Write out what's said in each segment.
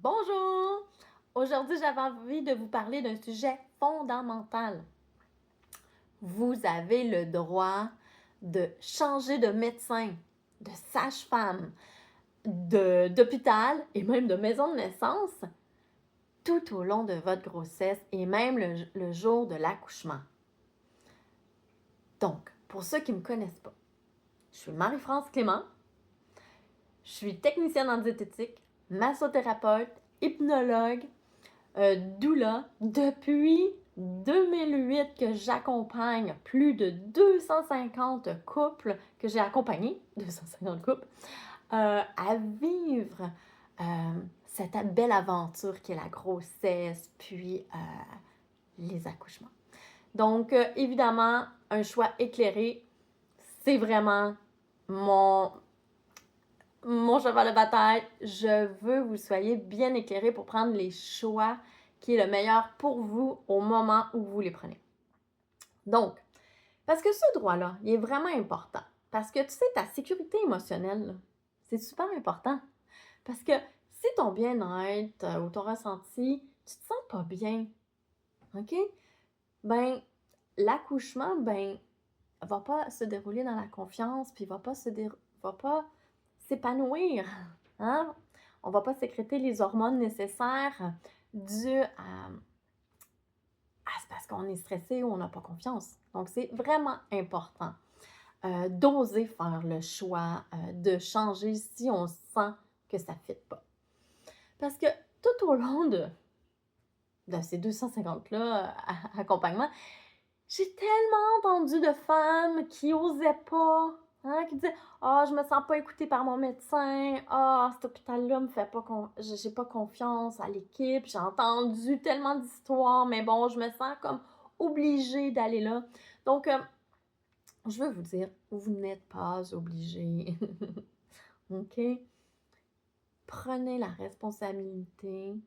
Bonjour! Aujourd'hui, j'avais envie de vous parler d'un sujet fondamental. Vous avez le droit de changer de médecin, de sage-femme, d'hôpital et même de maison de naissance tout au long de votre grossesse et même le jour de l'accouchement. Donc, pour ceux qui ne me connaissent pas, je suis Marie-France Clément, je suis technicienne en diététique, massothérapeute, hypnologue, doula depuis 2008 que j'accompagne plus de 250 couples que j'ai accompagnés, 250 couples, à vivre cette belle aventure qui est la grossesse, puis les accouchements. Donc, évidemment, un choix éclairé, c'est vraiment mon, mon cheval de bataille. Je veux que vous soyez bien éclairés pour prendre les choix qui est le meilleur pour vous au moment où vous les prenez. Donc, parce que ce droit-là, il est vraiment important. Parce que tu sais, ta sécurité émotionnelle, c'est super important. Parce que si ton bien-être ou ton ressenti, tu te sens pas bien, OK? Ben, l'accouchement, ben, va pas se dérouler dans la confiance, puis va pas s'épanouir. Hein? On va pas sécréter les hormones nécessaires dues c'est parce qu'on est stressé ou on n'a pas confiance. Donc, c'est vraiment important d'oser faire le choix de changer si on sent que ça ne fit pas. Parce que tout au long de ces 250-là accompagnements, j'ai tellement entendu de femmes qui n'osaient pas, hein, qui disaient ah, je me sens pas écoutée par mon médecin. Ah, cet hôpital-là me fait pas j'ai pas confiance à l'équipe. J'ai entendu tellement d'histoires, mais bon, je me sens comme obligée d'aller là. Donc, je veux vous dire, vous n'êtes pas obligé. OK? Prenez la responsabilité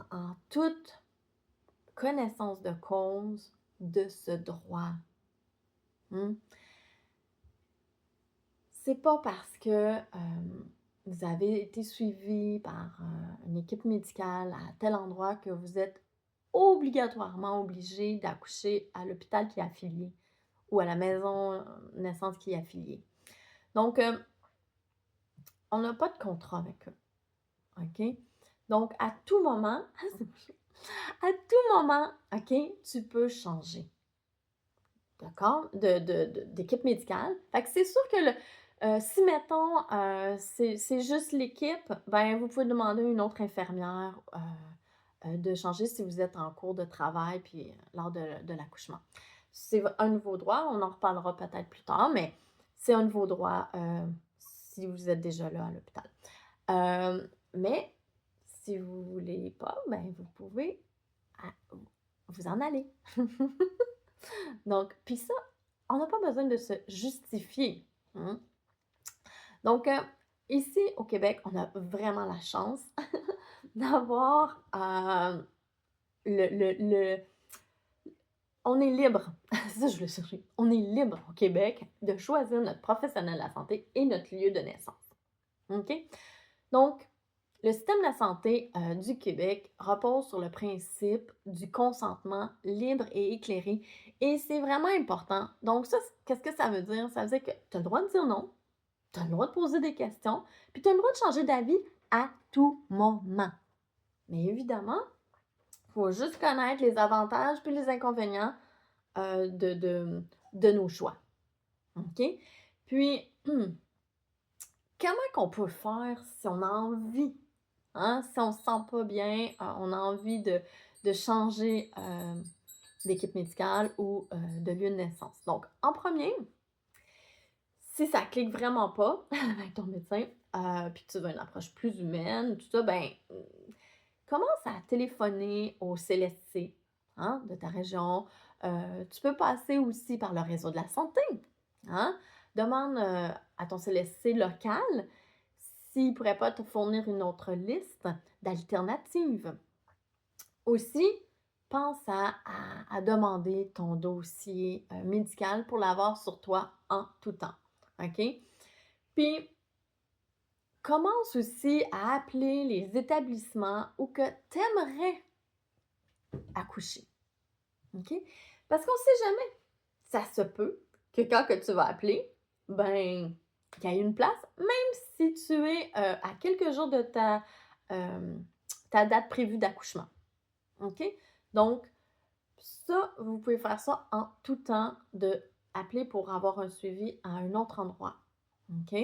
en toute connaissance de cause de ce droit. Hmm? C'est pas parce que vous avez été suivi par une équipe médicale à tel endroit que vous êtes obligatoirement obligé d'accoucher à l'hôpital qui est affilié ou à la maison naissance qui est affiliée. Donc, on n'a pas de contrat avec eux. OK? Donc, à tout moment, à tout moment, OK, tu peux changer. D'accord? D'équipe médicale. Fait que c'est sûr que si, mettons, c'est juste l'équipe, ben vous pouvez demander à une autre infirmière de changer si vous êtes en cours de travail puis lors de l'accouchement. C'est un nouveau droit, on en reparlera peut-être plus tard, mais c'est un nouveau droit si vous êtes déjà là à l'hôpital. Mais si vous ne voulez pas, ben vous pouvez vous en aller. Donc, puis ça, on n'a pas besoin de se justifier. Hein? Donc, ici au Québec, on a vraiment la chance d'avoir le, on est libre, ça je le chercher, on est libre au Québec de choisir notre professionnel de la santé et notre lieu de naissance. OK? Donc, le système de la santé du Québec repose sur le principe du consentement libre et éclairé et c'est vraiment important. Donc ça, qu'est-ce que ça veut dire? Ça veut dire que tu as le droit de dire non, tu as le droit de poser des questions, puis tu as le droit de changer d'avis à tout moment. Mais évidemment, il faut juste connaître les avantages puis les inconvénients de nos choix. OK? Puis, comment qu'on peut faire si on a envie? Hein? Si on ne se sent pas bien, on a envie de changer d'équipe médicale ou de lieu de naissance. Donc, en premier, si ça clique vraiment pas avec ton médecin, puis tu veux une approche plus humaine, tout ça, ben, commence à téléphoner au CLSC hein, de ta région. Tu peux passer aussi par le réseau de la santé. Hein? Demande à ton CLSC local s'il ne pourrait pas te fournir une autre liste d'alternatives. Aussi, pense à demander ton dossier médical pour l'avoir sur toi en tout temps. OK? Puis, commence aussi à appeler les établissements où que tu aimerais accoucher. OK? Parce qu'on sait jamais. Ça se peut que quand que tu vas appeler, ben, qu'il y ait une place, même si tu es à quelques jours de ta date prévue d'accouchement. OK? Donc, ça, vous pouvez faire ça en tout temps, de appeler pour avoir un suivi à un autre endroit. OK?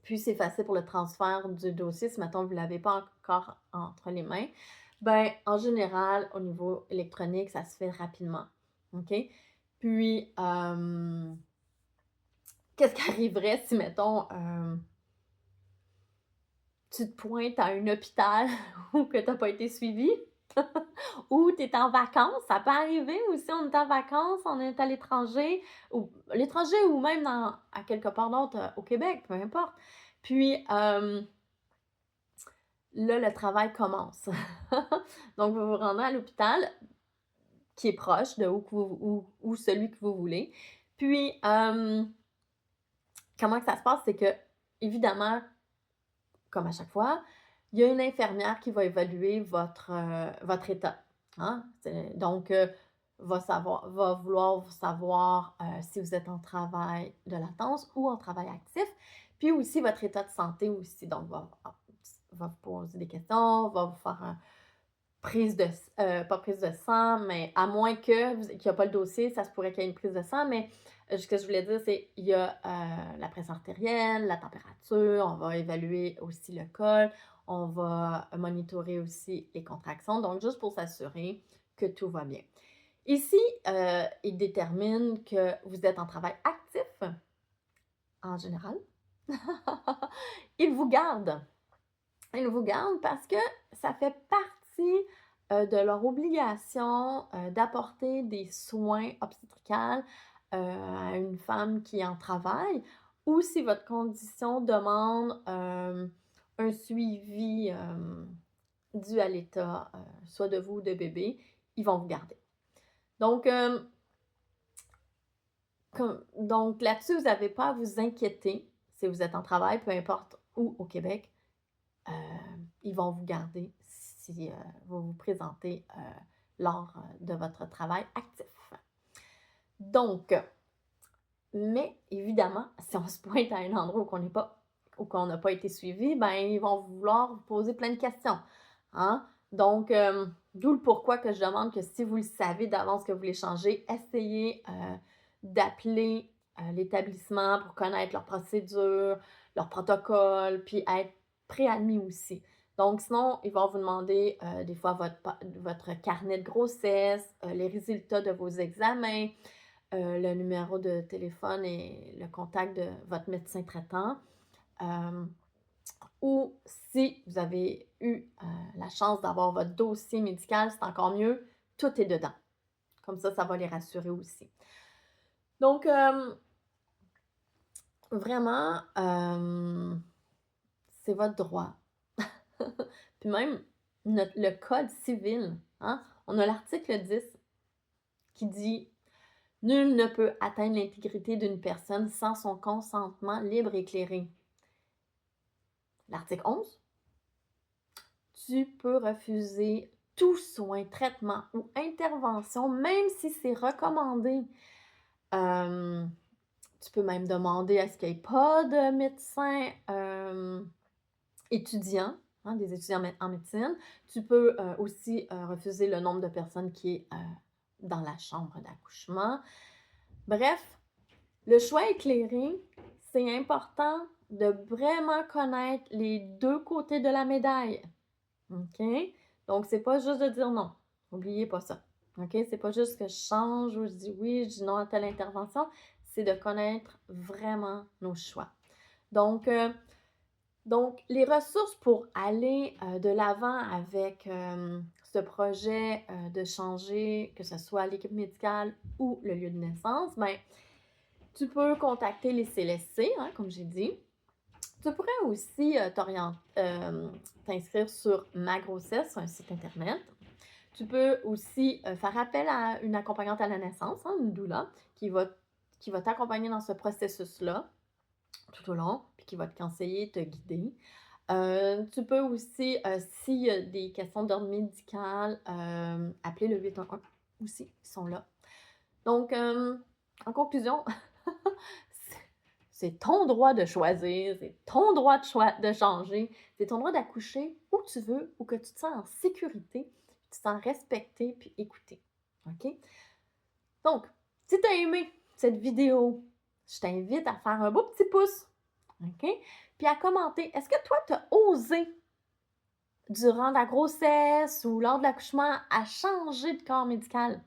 Puis, c'est facile pour le transfert du dossier. Si, mettons, vous ne l'avez pas encore entre les mains, ben, en général, au niveau électronique, ça se fait rapidement. OK? Puis, qu'est-ce qui arriverait si, mettons, tu te pointes à un hôpital où que tu n'as pas été suivi? Ou tu es en vacances, ça peut arriver aussi, on est en vacances, on est à l'étranger ou même à quelque part d'autre au Québec, peu importe. Puis, là, le travail commence. Donc, vous vous rendez à l'hôpital qui est proche de où celui que vous voulez. Puis, comment que ça se passe, c'est que, évidemment, comme à chaque fois, il y a une infirmière qui va évaluer votre état. Hein? Donc, va vouloir savoir si vous êtes en travail de latence ou en travail actif, puis aussi votre état de santé aussi. Donc, va vous poser des questions, va vous faire pas prise de sang, mais à moins qu'il n'y ait pas le dossier, ça se pourrait qu'il y ait une prise de sang, mais ce que je voulais dire, c'est qu'il y a la pression artérielle, la température, on va évaluer aussi le col, on va monitorer aussi les contractions, donc juste pour s'assurer que tout va bien. Ici, il détermine que vous êtes en travail actif, en général. Il vous garde. Il vous garde parce que ça fait partie de leur obligation d'apporter des soins obstétricaux à une femme qui est en travail, ou si votre condition demande un suivi dû à l'état, soit de vous ou de bébé, ils vont vous garder. Donc là-dessus, vous n'avez pas à vous inquiéter si vous êtes en travail, peu importe où au Québec. Ils vont vous garder si vous vous présentez lors de votre travail actif. Donc, mais évidemment, si on se pointe à un endroit où qu'on n'a pas été suivi, ben ils vont vouloir vous poser plein de questions. Hein? Donc, d'où le pourquoi que je demande que si vous le savez d'avance que vous voulez changer, essayez d'appeler l'établissement pour connaître leurs procédures, leurs protocoles, puis être préadmis aussi. Donc, sinon, ils vont vous demander des fois votre carnet de grossesse, les résultats de vos examens, le numéro de téléphone et le contact de votre médecin traitant. Ou si vous avez eu la chance d'avoir votre dossier médical, c'est encore mieux, tout est dedans. Comme ça va les rassurer aussi. Donc, vraiment, c'est votre droit. Puis même, le Code civil, hein, on a l'article 10 qui dit « Nul ne peut atteindre l'intégrité d'une personne sans son consentement libre et éclairé. » L'article 11, tu peux refuser tout soin, traitement ou intervention, même si c'est recommandé. Tu peux même demander à ce qu'il n'y ait pas de médecin étudiant, hein, des étudiants en médecine. Tu peux aussi refuser le nombre de personnes qui est dans la chambre d'accouchement. Bref, le choix éclairé, c'est important de vraiment connaître les deux côtés de la médaille. OK? Donc, c'est pas juste de dire non. N'oubliez pas ça. OK? C'est pas juste que je change ou je dis oui, je dis non à telle intervention. C'est de connaître vraiment nos choix. Donc, les ressources pour aller de l'avant avec ce projet de changer, que ce soit l'équipe médicale ou le lieu de naissance, bien, tu peux contacter les CLSC, hein, comme j'ai dit. Tu pourrais aussi t'inscrire sur Ma Grossesse, un site internet. Tu peux aussi faire appel à une accompagnante à la naissance, hein, une doula, qui va t'accompagner dans ce processus-là. tout au long, puis qui va te conseiller, te guider. Tu peux aussi, s'il y a des questions d'ordre médical, appeler le 811 aussi, ils sont là. Donc, en conclusion, c'est ton droit de choisir, c'est ton droit de changer, c'est ton droit d'accoucher où tu veux, où que tu te sens en sécurité, tu te sens respecté puis écouté. OK? Donc, si tu as aimé cette vidéo, je t'invite à faire un beau petit pouce. OK? Puis à commenter. Est-ce que toi, tu as osé, durant la grossesse ou lors de l'accouchement, à changer de corps médical?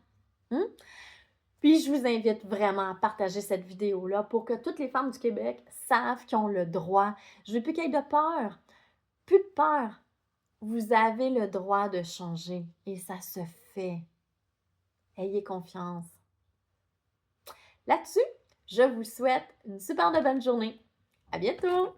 Hum? Puis je vous invite vraiment à partager cette vidéo-là pour que toutes les femmes du Québec savent qu'ils ont le droit. Je veux plus qu'il y ait de peur. Plus de peur. Vous avez le droit de changer et ça se fait. Ayez confiance. Là-dessus, je vous souhaite une super de bonne journée. À bientôt!